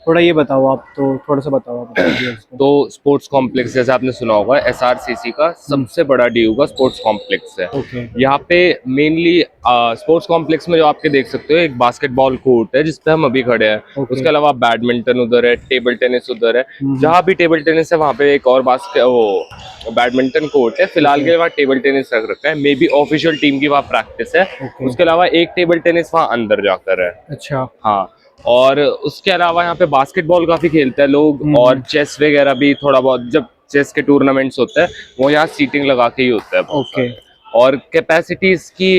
थोड़ा ये बताओ आप। तो थोड़ा सा बताओ आप। तो स्पोर्ट्स कॉम्प्लेक्स जैसे आपने सुना होगा, एसआरसीसी का सबसे बड़ा डीयू का स्पोर्ट्स कॉम्प्लेक्स है। यहाँ पे मेनली स्पोर्ट्स कॉम्प्लेक्स में जो आपके देख सकते हो, एक बास्केटबॉल कोर्ट है जिसपे हम अभी खड़े हैं। उसके अलावा बैडमिंटन उधर है, टेबल टेनिस उधर है। जहाँ भी टेबल टेनिस है वहाँ पे एक और बैडमिंटन कोर्ट है। फिलहाल के लिए वहाँ टेबल टेनिस रख रखा है, मे बी ऑफिशियल टीम की वहाँ प्रैक्टिस है। उसके अलावा एक टेबल टेनिस वहाँ अंदर जाकर है। अच्छा हाँ, और उसके अलावा यहाँ पे बास्केटबॉल काफी खेलते हैं लोग, और चेस वगैरह भी थोड़ा बहुत, जब चेस के टूर्नामेंट्स होते हैं वो यहाँ सीटिंग लगा के ही होता है। और कैपेसिटीज की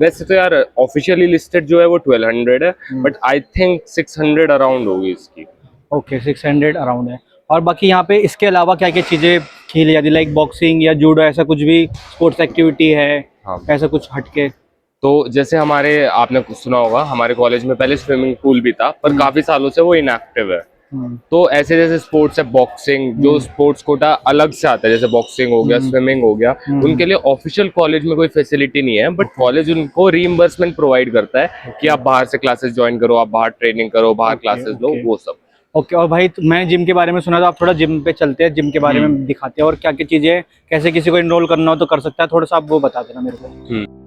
वैसे तो यार ऑफिशियली लिस्टेड जो है वो 1200 है, बट आई थिंक 600 अराउंड होगी इसकी। 600 अराउंड है। और बाकी यहाँ पे इसके अलावा क्या क्या चीजें खेली जाती है, लाइक बॉक्सिंग या जूडो, ऐसा कुछ भी स्पोर्ट्स एक्टिविटी है? ऐसा कुछ हटके तो जैसे हमारे, आपने कुछ सुना होगा, हमारे कॉलेज में पहले स्विमिंग पूल भी था, पर काफी सालों से वो इनएक्टिव है। तो ऐसे जैसे स्पोर्ट्स है, बॉक्सिंग, जो स्पोर्ट्स कोटा अलग से आता है, जैसे बॉक्सिंग हो गया, स्विमिंग हो गया, उनके लिए ऑफिशियल कॉलेज में कोई फैसिलिटी नहीं है, बट कॉलेज उनको रीइंबर्समेंट प्रोवाइड करता है कि आप बाहर से क्लासेस ज्वाइन करो, आप बाहर ट्रेनिंग करो, बाहर क्लासेस लो, वो सब। ओके। और भाई मैंने जिम के बारे में सुना था, आप थोड़ा जिम पे चलते हैं, जिम के बारे में दिखाते हैं और क्या क्या चीजें, कैसे किसी को एनरोल करना हो तो कर सकता है, थोड़ा सा आप वो बता देना मेरे को।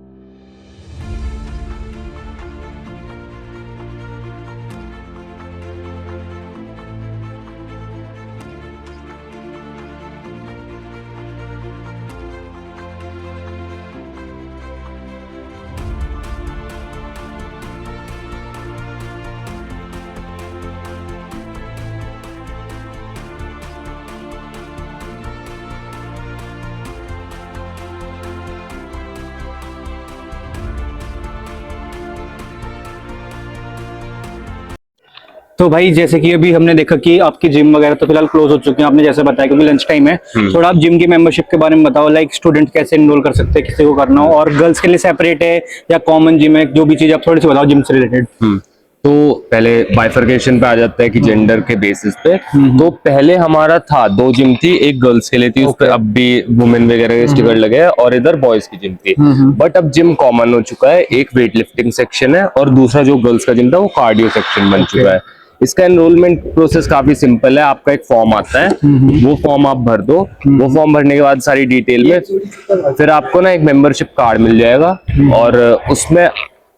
तो भाई जैसे कि अभी हमने देखा कि आपकी जिम वगैरह तो फिलहाल क्लोज हो चुकी है, आपने जैसे बताया क्योंकि लंच टाइम है। थोड़ा आप जिम की मेंबरशिप के बारे में बताओ, लाइक स्टूडेंट कैसे इनरोल कर सकते हैं, किसी को करना हो, और गर्ल्स के लिए सेपरेट है या कॉमन जिम है, जो भी चीज आप थोड़ी सी बताओ जिम से रिलेटेड। तो पहले बाइफर्केशन पे आ जाता है कि जेंडर के बेसिस पे। तो पहले हमारा था 2 जिम थी, एक गर्ल्स के लिए थी, उस पे अब भी वुमेन वगैरह के स्टिकर लगे हैं, और इधर बॉयज की जिम थी। बट अब जिम कॉमन हो चुका है, एक वेट लिफ्टिंग सेक्शन है और दूसरा जो गर्ल्स का जिम था वो कार्डियो सेक्शन बन चुका है। इसका एनरोलमेंट प्रोसेस काफी सिंपल है, आपका एक फॉर्म आता है, वो फॉर्म आप भर दो, वो फॉर्म भरने के बाद सारी डिटेल में फिर आपको ना एक मेंबरशिप कार्ड मिल जाएगा, और उसमें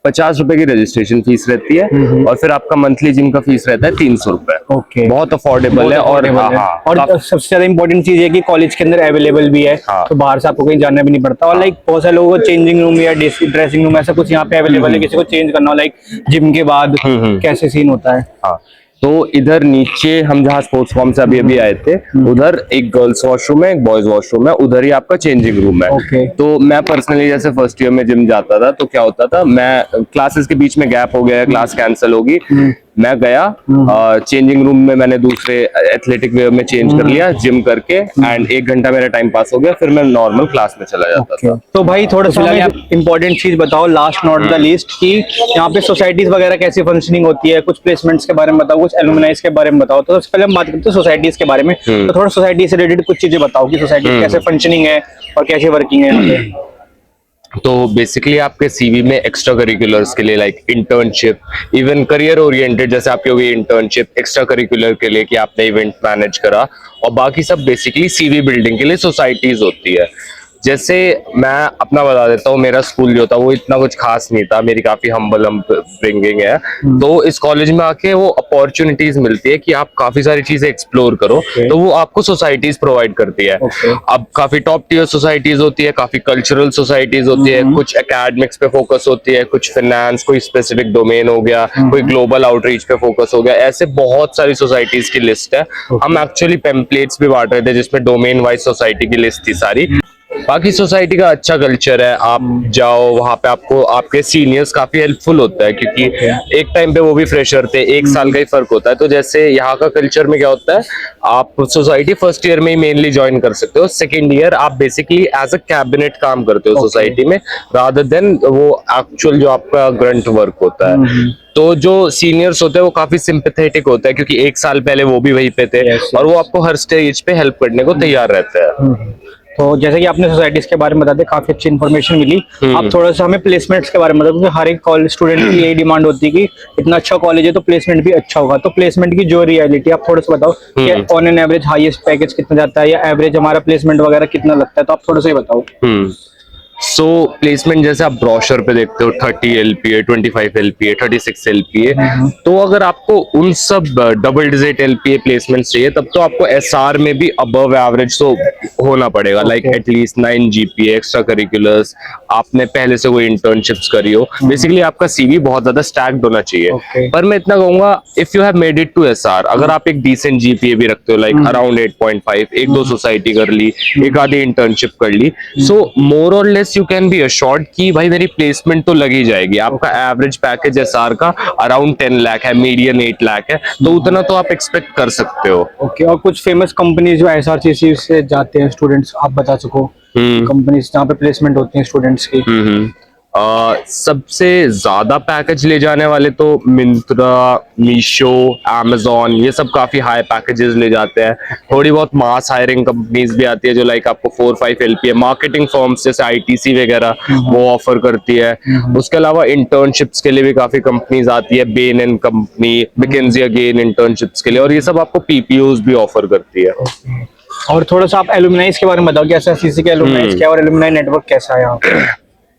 50 रुपए की रजिस्ट्रेशन फीस रहती है, और फिर आपका मंथली जिम का फीस रहता है 300 रुपए। ओके, बहुत अफोर्डेबल है। और और सबसे ज्यादा इंपॉर्टेंट चीज है कि कॉलेज के अंदर अवेलेबल भी है, तो बाहर से आपको कहीं जाना भी नहीं पड़ता। और लाइक बहुत सारे लोगों को चेंजिंग रूम या ड्रेसिंग रूम ऐसा कुछ यहाँ पे अवेलेबल है, किसी को चेंज करना हो लाइक जिम के बाद, कैसे सीन होता है? हाँ, तो इधर नीचे हम जहाँ स्पोर्ट्स फॉर्म से अभी आए थे, उधर एक गर्ल्स वॉशरूम है, एक बॉयज वॉशरूम है, उधर ही आपका चेंजिंग रूम है। Okay. तो मैं पर्सनली जैसे फर्स्ट ईयर में जिम जाता था, तो क्या होता था, मैं क्लासेस के बीच में गैप हो गया, क्लास कैंसिल होगी, मैं गया चेंजिंग रूम में, मैंने दूसरे एथलेटिक वेयर में चेंज कर लिया, जिम करके, एंड 1 घंटा मेरा टाइम पास हो गया, फिर मैं नॉर्मल क्लास में चला जाता था। तो भाई थोड़ा सा इंपॉर्टेंट चीज बताओ, लास्ट नॉट द लीस्ट, कि यहाँ पे सोसाइटीज वगैरह कैसी फंक्शनिंग होती है, कुछ प्लेसमेंट्स के बारे में बताओ, कुछ एलुमनाइज के बारे में बताओ। तो सबसे पहले हम बात करते हैं सोसाइटीज के बारे में, तो थोड़ा सोसाइटी से रिलेटेड कुछ चीजें बताओ कि सोसाइटी कैसे फंक्शनिंग है और कैसे वर्किंग है यहाँ पे। तो बेसिकली आपके सीवी में एक्स्ट्रा करिकुलर्स के लिए like internship, even career oriented, जैसे आपकी होगी इंटर्नशिप एक्स्ट्रा करिकुलर के लिए कि आपने इवेंट मैनेज करा, और बाकी सब बेसिकली सीवी बिल्डिंग के लिए सोसाइटीज होती है। जैसे मैं अपना बता देता हूँ, मेरा स्कूल जो था वो इतना कुछ खास नहीं था, मेरी काफी हम्बल अपब्रिंगिंग है। तो इस कॉलेज में आके वो अपॉर्चुनिटीज मिलती है कि आप काफी सारी चीजें एक्सप्लोर करो, तो वो आपको सोसाइटीज प्रोवाइड करती है। अब काफी टॉप टियर सोसाइटीज होती है, काफी कल्चरल सोसाइटीज होती है, कुछ एकेडमिक्स पे फोकस होती है, कुछ फाइनेंस, कोई स्पेसिफिक डोमेन हो गया, कोई ग्लोबल आउटरीच पे फोकस हो गया, ऐसे बहुत सारी सोसाइटीज की लिस्ट है। हम एक्चुअली पेम्पलेट्स भी बांट रहे थे जिसमें डोमेन वाइज सोसाइटी की लिस्ट थी सारी। बाकी सोसाइटी का अच्छा कल्चर है, आप जाओ वहां पे, आपको आपके सीनियर्स काफी हेल्पफुल होता है, क्योंकि एक टाइम पे वो भी फ्रेशर थे, 1 साल का ही फर्क होता है। तो जैसे यहाँ का कल्चर में क्या होता है, आप सोसाइटी फर्स्ट ईयर में ही मेनली ज्वाइन कर सकते हो, सेकेंड ईयर आप बेसिकली एज अ कैबिनेट काम करते हो सोसाइटी में, रादर देन वो एक्चुअल जो आपका ग्रंट वर्क होता है। तो जो सीनियर्स होते हैं वो काफी सिंपैथेटिक होता है, क्योंकि 1 साल पहले वो भी वहीं पे थे, और वो आपको हर स्टेज पे हेल्प करने को तैयार रहते हैं। तो जैसे कि आपने सोसाइटीज के बारे में बताते, काफी अच्छी इन्फॉर्मेशन मिली। आप थोड़ा सा हमें प्लेसमेंट्स के बारे में बताओ, क्योंकि हर एक कॉलेज स्टूडेंट की यही डिमांड होती है कि इतना अच्छा कॉलेज है तो प्लेसमेंट भी अच्छा होगा। तो प्लेसमेंट की जो रियलिटी आप थोड़ा सा बताओ कि on an average highest package कितना जाता है, या एवरेज हमारा प्लेसमेंट वगैरह कितना लगता है, तो आप थोड़ा सा बताओ। सो प्लेसमेंट जैसे आप ब्रोशर पे देखते हो 30 LPA, 25 LPA, 36 LPA, तो अगर आपको उन सब डबल डिजिट LPA प्लेसमेंट चाहिए, तब तो आपको SR में भी अबव एवरेज तो होना पड़ेगा, like at least 9 GPA, extra curriculars, आपने पहले से कोई इंटर्नशिप्स करी हो, बेसिकली आपका CV बहुत ज्यादा स्टैक्ड होना चाहिए। पर मैं इतना कहूंगा, if you have made it to SR, अगर आप एक डिसेंट GPA भी रखते हो, लाइक अराउंड 8.5, 1-2 सोसाइटी कर ली, एक आधी इंटर्नशिप कर ली, सो मोर और less you can be assured कि भाई मेरी प्लेसमेंट तो लगी जाएगी। आपका एवरेज पैकेज SR का अराउंड 10 लाख है, मीडियन 8 लाख है, तो उतना तो आप एक्सपेक्ट कर सकते हो। ओके, और कुछ फेमस कंपनीज जो SRCC से जाते हैं स्टूडेंट्स, आप बता सको कंपनीज जहाँ पे प्लेसमेंट होती है स्टूडेंट्स की। सबसे ज्यादा पैकेज ले जाने वाले तो मिंत्रा, मीशो, Amazon, ये सब काफी हाई पैकेजेस ले जाते हैं। थोड़ी बहुत मास हायरिंग कंपनीज भी आती है जो लाइक आपको 4-5 LPA, मार्केटिंग फर्म्स जैसे ITC वगैरह वो ऑफर करती है। उसके अलावा इंटर्नशिप्स के लिए भी काफी कंपनीज आती है, Bain and company, McKinsey again internships के लिए, और ये सब आपको PPOs भी ऑफर करती है। और थोड़ा सा आप एलुमनाइज के बारे में बताओ कि SRCC के एलुमनाइज क्या है और एलुमनाई नेटवर्क कैसा है यहाँ पे?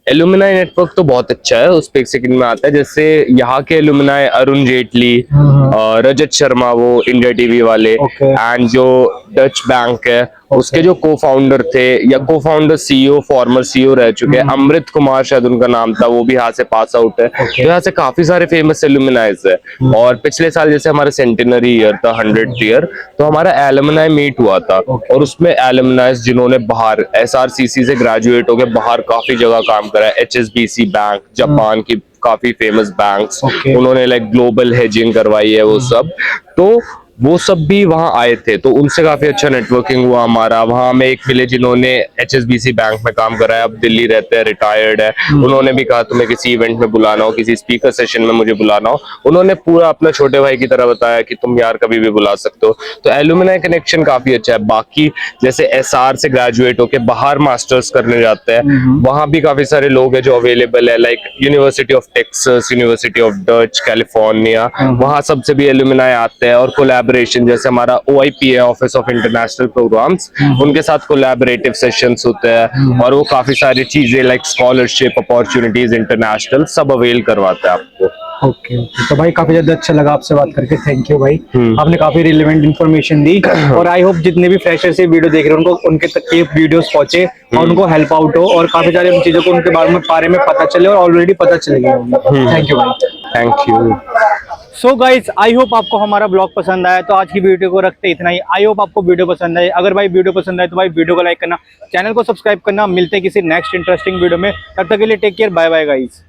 एलुमनाई नेटवर्क तो बहुत अच्छा है, उस पे एक सेकंड में आता है। जैसे यहाँ के एलुमनाई अरुण जेटली, रजत शर्मा वो इंडिया टीवी वाले, एंड जो डच बैंक है उसके जो को फाउंडर थे या को फाउंडर CEO, फॉर्मर CEO रह चुके हैं, अमृत कुमार शायद उनका नाम था, वो भी यहाँ से पास आउट है। तो यहाँ से काफी सारे फेमस एलुमनाइज है। और पिछले साल जैसे हमारा सेंटिनरी ईयर था, 100th ईयर, तो हमारा एलुमनाई मीट हुआ था, और उसमें एलुमनाइज जिन्होंने बाहर SRCC से ग्रेजुएट होकर बाहर काफी जगह काम करा है, HSBC बैंक, जापान की काफी फेमस बैंक्स, Okay. उन्होंने लाइक ग्लोबल हेजिंग करवाई है वो सब, तो वो सब भी वहाँ आए थे, तो उनसे काफी अच्छा नेटवर्किंग हुआ हमारा। वहाँ हमें एक मिले जिन्होंने HSBC बैंक में काम करा है, अब दिल्ली रहते हैं, रिटायर्ड है। उन्होंने भी कहा तुम्हें किसी इवेंट में बुलाना हो, किसी स्पीकर सेशन में मुझे बुलाना हो, उन्होंने पूरा अपना छोटे भाई की तरह बताया कि तुम यार कभी भी बुला सकते हो। तो एलुमनाई कनेक्शन काफी अच्छा है। बाकी जैसे SR से ग्रेजुएट होके बाहर मास्टर्स करने जाते हैं, वहाँ भी काफी सारे लोग हैं जो अवेलेबल है, like university of Texas, university of Dutch, California, वहाँ सबसे भी एलुमनाई आते हैं। और कोलैबोरेशन, जैसे हमारा OIP है, ऑफिस ऑफ इंटरनेशनल प्रोग्राम्स, उनके साथ कोलैबोरेटिव सेशंस होते हैं, और वो काफी सारी चीजें लाइक स्कॉलरशिप अपॉर्चुनिटीज इंटरनेशनल सब अवेल करवाते हैं आपको। ओके ओके, तो भाई काफी ज्यादा अच्छा लगा आपसे बात करके, थैंक यू भाई। आपने काफी रिलेवेंट इन्फॉर्मेशन दी, और आई होप जितने भी फ्रेशर्स ये वीडियो देख रहे हैं उनको उनके तक ये वीडियोस पहुंचे और उनको हेल्प आउट हो, और काफी सारी उन चीजों को उनके बारे में पता चले, और ऑलरेडी पता चल गया। थैंक यू भाई। Thank you. So guys, I hope आपको हमारा ब्लॉग पसंद आया, तो आज की वीडियो को रखते इतना ही। आई होप आपको वीडियो पसंद आए। अगर भाई वीडियो पसंद आए तो भाई वीडियो को लाइक करना, चैनल को सब्सक्राइब करना। मिलते हैं किसी नेक्स्ट इंटरेस्टिंग वीडियो में, तब तक के लिए take care, bye bye guys.